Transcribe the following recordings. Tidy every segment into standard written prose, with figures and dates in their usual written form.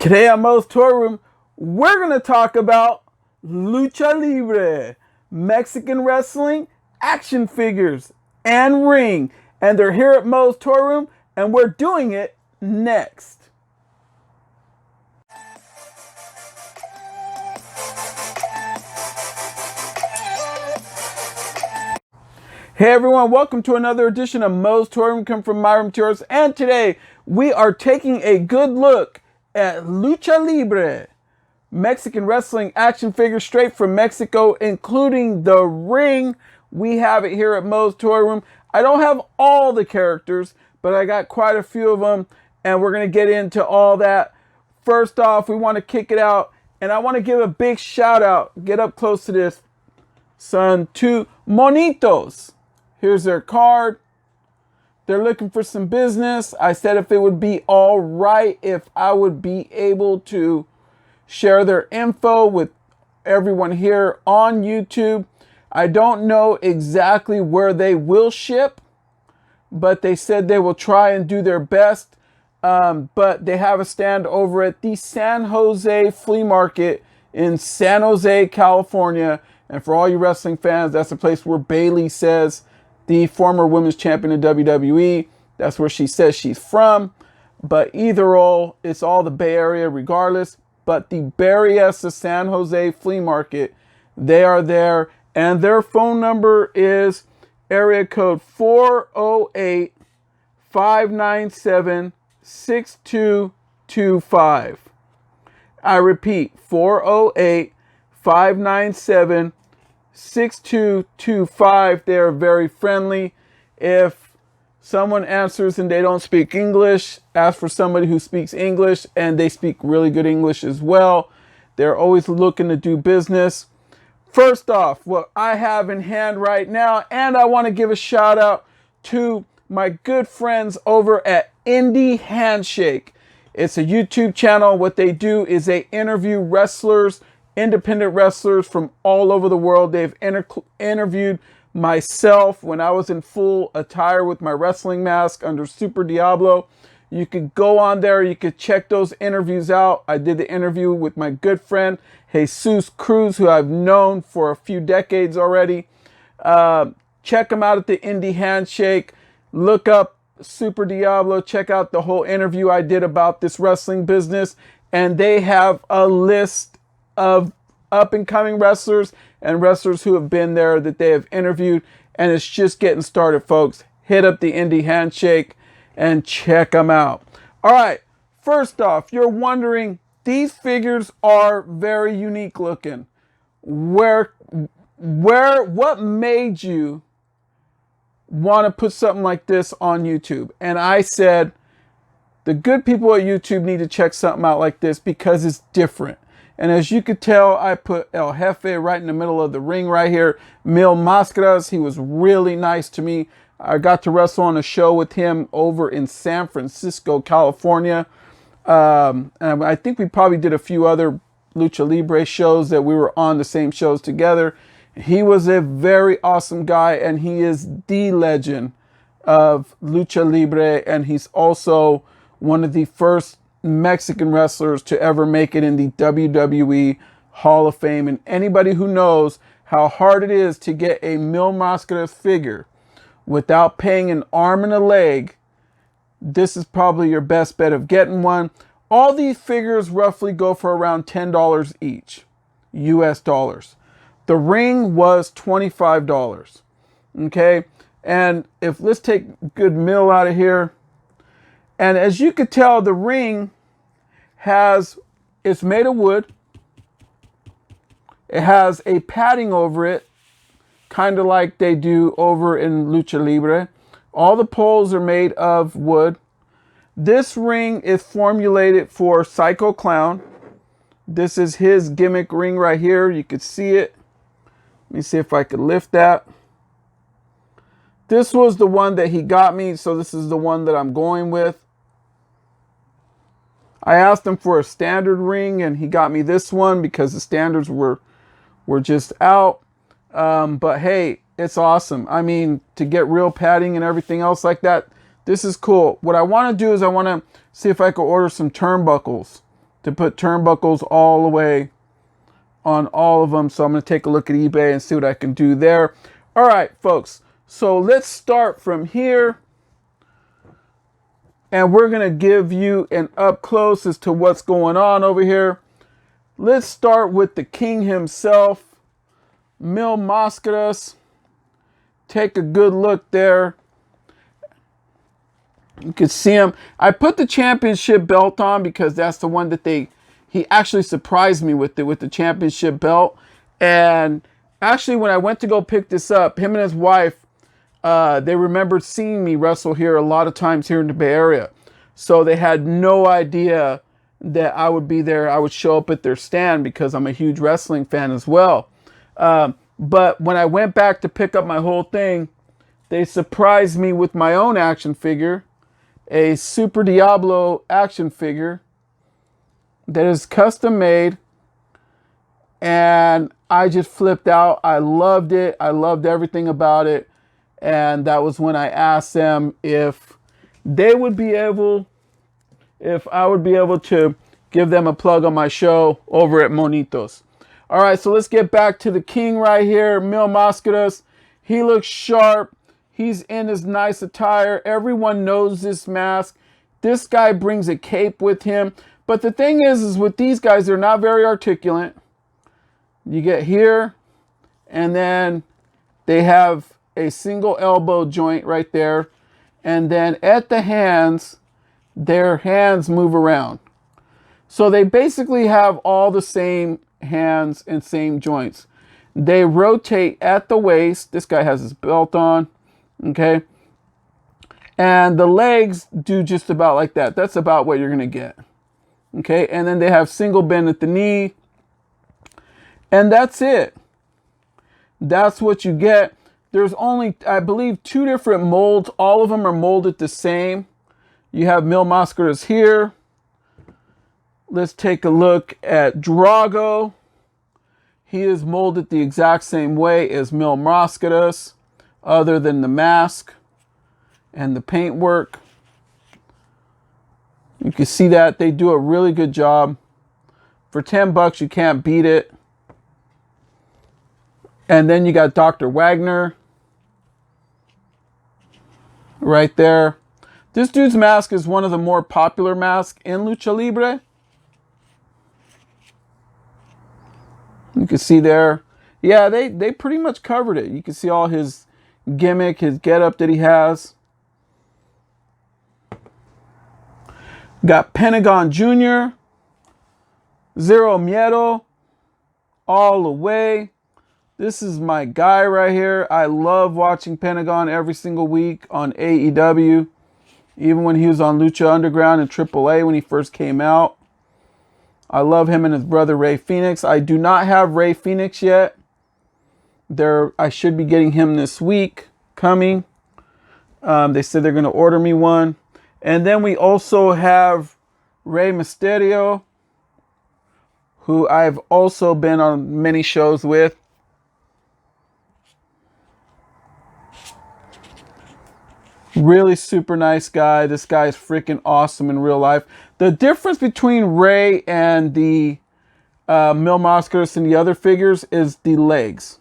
Today on Moe's Toy Room, we're going to talk about Lucha Libre, Mexican wrestling, action figures, and ring. And they're here at Moe's Toy Room, and we're doing it next. Hey everyone, welcome to another edition of Moe's Toy Room, come from my room to yours. And today, we are taking a good look at Lucha Libre, Mexican wrestling action figures straight from Mexico, including the ring. We have it here at Moe's Toy Room. I don't have all the characters, but I got quite a few of them, and we're going to get into all that. First off, we want to kick it out, and I want to give a big shout out, get up close to this, son, to Monitos. Here's their card. They're looking for some business. I said if it would be all right if I would be able to share their info with everyone here on YouTube. I don't know exactly where they will ship, but they said they will try and do their best. But they have a stand over at the San Jose Flea Market in San Jose, California. And for all you wrestling fans, that's the place where Bayley says, the former women's champion in WWE. That's where she says she's from. But either or, it's all the Bay Area regardless. But the Berryessa San Jose Flea Market, they are there. And their phone number is area code 408-597-6225. I repeat, 408-597-6225. 6225. They're very friendly. If someone answers and they don't speak English, ask for somebody who speaks English, and they speak really good English as well. They're always looking to do business. First off, what I have in hand right now, and I want to give a shout out to my good friends over at Indie Handshake. It's a YouTube channel. What they do is they interview wrestlers, independent wrestlers from all over the world. They've interviewed myself when I was in full attire with my wrestling mask under Super Diablo. You could go on there. You could check those interviews out. I did the interview with my good friend, Jesus Cruz, who I've known for a few decades already. Check them out at the Indie Handshake. Look up Super Diablo. Check out the whole interview I did about this wrestling business. And they have a list of up-and-coming wrestlers and wrestlers who have been there that they have interviewed, and it's just getting started, folks. Hit up the Indie Handshake and check them out. All right, first off, you're wondering, these figures are very unique looking. What made you want to put something like this on YouTube? And I said, the good people at YouTube need to check something out like this because it's different. And as you could tell, I put El Jefe right in the middle of the ring right here. Mil Mascaras, he was really nice to me. I got to wrestle on a show with him over in San Francisco, California. And I think we probably did a few other Lucha Libre shows that we were on the same shows together. He was a very awesome guy, and he is the legend of Lucha Libre. And he's also one of the first Mexican wrestlers to ever make it in the WWE Hall of Fame. And anybody who knows how hard it is to get a Mil Mascaras figure without paying an arm and a leg, this is probably your best bet of getting one. All these figures roughly go for around $10 each, US dollars. The ring was $25. Okay, and let's take good Mil out of here. And as you could tell, the ring it's made of wood. It has a padding over it, kind of like they do over in Lucha Libre. All the poles are made of wood. This ring is formulated for Psycho Clown. This is his gimmick ring right here. You could see it. Let me see if I could lift that. This was the one that he got me, so this is the one that I'm going with. I asked him for a standard ring, and he got me this one because the standards were just out. But hey, it's awesome. I mean, to get real padding and everything else like that, this is cool. What I want to do is I want to see if I can order some turnbuckles to put turnbuckles all the way on all of them. So I'm going to take a look at eBay and see what I can do there. All right, folks. So let's start from here. And we're going to give you an up close as to what's going on over here. Let's start with the king himself, Mil Mascaras. Take a good look there. You can see him. I put the championship belt on because that's the one that he actually surprised me with the championship belt. And actually, when I went to go pick this up, him and his wife, they remembered seeing me wrestle here a lot of times here in the Bay Area. So they had no idea that I would be there. I would show up at their stand because I'm a huge wrestling fan as well. But when I went back to pick up my whole thing, they surprised me with my own action figure, a Super Diablo action figure that is custom made. And I just flipped out. I loved it. I loved everything about it. And that was when I asked them if I would be able to give them a plug on my show over at Monitos. All right, so let's get back to the king right here, Mil Mascaras. He looks sharp. He's in his nice attire. Everyone knows this mask. This guy brings a cape with him. But the thing is with these guys, they're not very articulate. You get here, and then they have a single elbow joint right there. And then at the hands, their hands move around. So they basically have all the same hands and same joints. They rotate at the waist. This guy has his belt on. Okay. And the legs do just about like that. That's about what you're going to get. Okay. And then they have single bend at the knee. And that's it. That's what you get. There's only, I believe, 2 different molds. All of them are molded the same. You have Mil Mascaras here. Let's take a look at Drago. He is molded the exact same way as Mil Mascaras, other than the mask and the paintwork. You can see that they do a really good job. For $10, you can't beat it. And then you got Dr. Wagner right there. This dude's mask is one of the more popular masks in Lucha Libre. You can see there. Yeah, they pretty much covered it. You can see all his gimmick, his getup that he has. Got Pentagon Junior, Zero Miedo, all the way. This is my guy right here. I love watching Pentagon every single week on AEW. Even when he was on Lucha Underground and AAA when he first came out. I love him and his brother Rey Fenix. I do not have Rey Fenix yet. I should be getting him this week coming. They said they're going to order me one. And then we also have Rey Mysterio, who I've also been on many shows with. Really super nice guy. This guy is freaking awesome in real life. The difference between Rey and the Mil Mascaras and the other figures is the legs.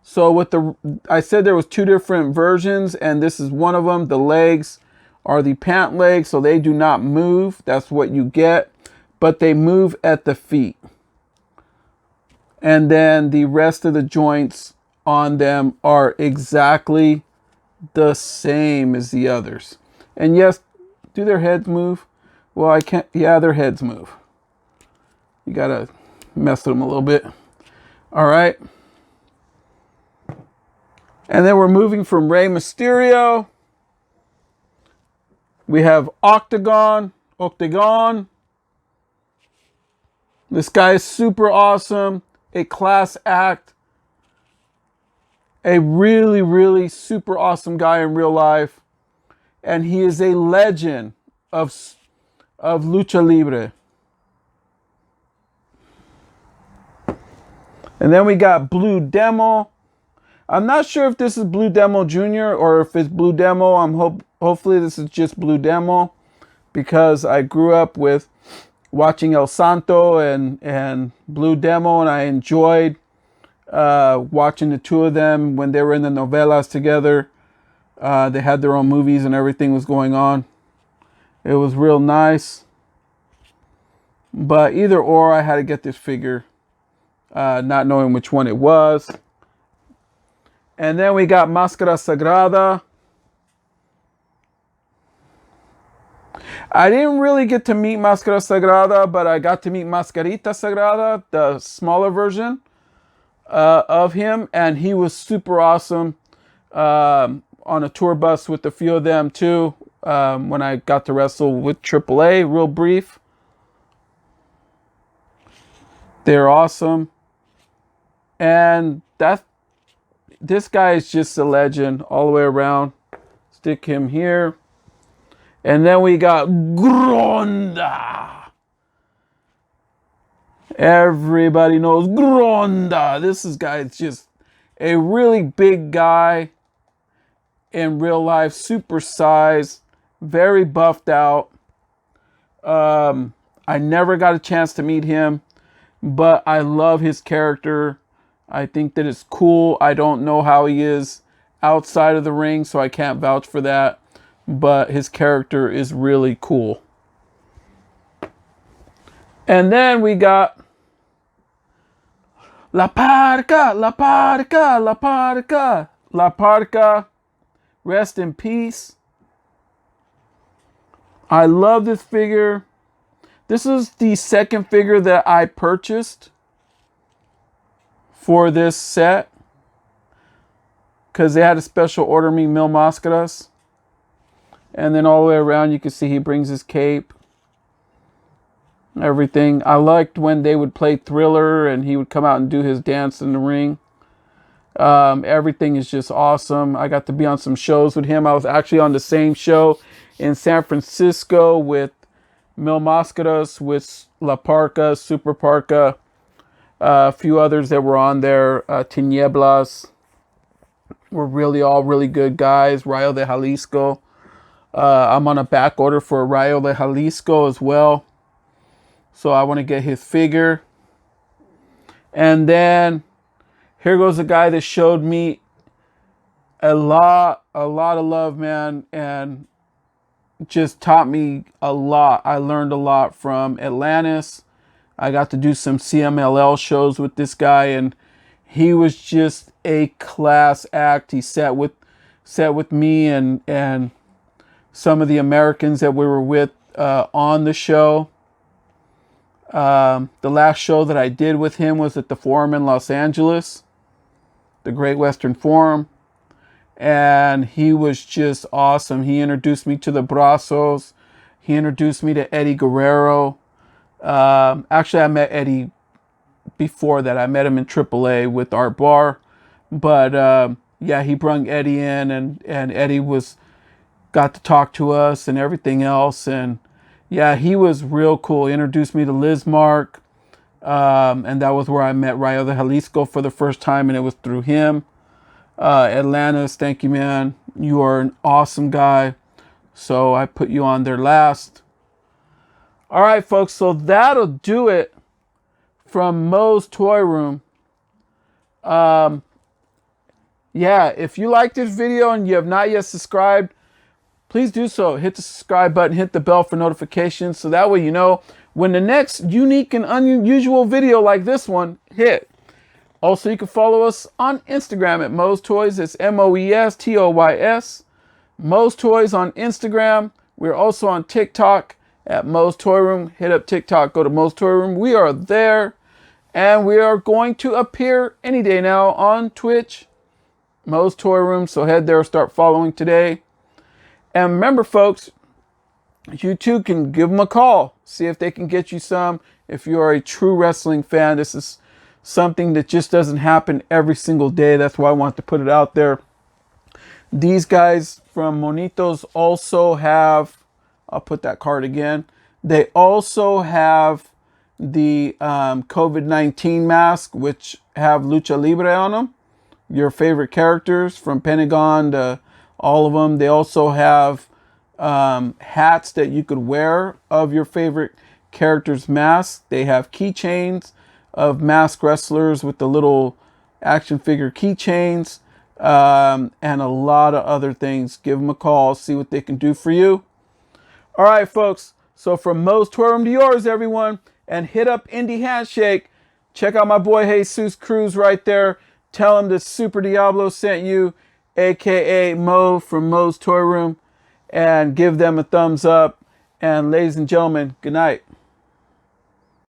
So I said there was 2 different versions, and this is one of them. The legs are the pant legs, so they do not move. That's what you get. But they move at the feet. And then the rest of the joints on them are exactly the same as the others. And yes, do their heads move? Well, I can't. Yeah, their heads move. You gotta mess with them a little bit. All right. And then we're moving from Rey Mysterio. We have Octagon. This guy is super awesome. A class act. A really, really super awesome guy in real life. And he is a legend of Lucha Libre. And then we got Blue Demo. I'm not sure if this is Blue Demo Junior or if it's Blue Demo. Hopefully this is just Blue Demo, because I grew up with watching El Santo and Blue Demo, and I enjoyed watching the two of them when they were in the novelas together. They had their own movies and everything was going on. It was real nice. But either or, I had to get this figure, not knowing which one it was. And then we got Mascara Sagrada. I didn't really get to meet Mascara Sagrada, but I got to meet Mascarita Sagrada, the smaller version of him. And he was super awesome on a tour bus with a few of them too. When I got to wrestle with AAA, real brief. They're awesome. And this guy is just a legend all the way around. Stick him here. And then we got Gronda. Everybody knows Gronda. This guy is just a really big guy in real life. Super sized. Very buffed out. I never got a chance to meet him. But I love his character. I think that it's cool. I don't know how he is outside of the ring, so I can't vouch for that. But his character is really cool. And then we got La Parka, La Parka, La Parka. La Parka, rest in peace. I love this figure. This is the second figure that I purchased for this set, because they had a special order me Mil Máscaras. And then all the way around you can see he brings his cape. Everything. I liked when they would play Thriller and he would come out and do his dance in the ring. Everything is just awesome. I got to be on some shows with him. I was actually on the same show in San Francisco with Mil Máscaras, with La Parka, Super Parka, a few others that were on there. Tinieblas were all really good guys. Rayo de Jalisco. I'm on a back order for Rayo de Jalisco as well. So I want to get his figure. And then here goes a guy that showed me a lot of love, man, and just taught me a lot. I learned a lot from Atlantis. I got to do some CMLL shows with this guy, and he was just a class act. He sat with me and some of the Americans that we were with on the show. The last show that I did with him was at the Forum in Los Angeles, the Great Western Forum. And he was just awesome. He introduced me to the Brazos. He introduced me to Eddie Guerrero. Actually, I met Eddie before that. I met him in AAA with Art Barr. But yeah, he brought Eddie in, and Eddie got to talk to us and everything else. And yeah, he was real cool. He introduced me to Liz Mark. And that was where I met Rayo de Jalisco for the first time, and it was through him. Atlantis, thank you, man. You are an awesome guy. So I put you on there last. All right, folks. So that'll do it from Moe's Toy Room. Yeah, if you like this video and you have not yet subscribed, please do so. Hit the subscribe button, hit the bell for notifications, so that way you know when the next unique and unusual video like this one hit. Also, you can follow us on Instagram at Moe's Toys. It's MOE'S TOYS. Moe's Toys on Instagram. We're also on TikTok at Moe's Toy Room. Hit up TikTok, go to Moe's Toy Room. We are there. And we are going to appear any day now on Twitch, Moe's Toy Room. So head there, start following today. And remember, folks, you too can give them a call. See if they can get you some. If you are a true wrestling fan, this is something that just doesn't happen every single day. That's why I want to put it out there. These guys from Monitos also have, I'll put that card again. They also have the COVID-19 mask, which have Lucha Libre on them. Your favorite characters from Pentagon to all of them. They also have hats that you could wear of your favorite characters' masks. They have keychains of masked wrestlers with the little action figure keychains, and a lot of other things. Give them a call, see what they can do for you. All right, folks. So from Moe's Toy Room to yours, everyone, and hit up Indie Handshake. Check out my boy Jesus Cruz right there. Tell him that Super Diablo sent you, aka Moe from Moe's Toy Room, and give them a thumbs up. And ladies and gentlemen, good night.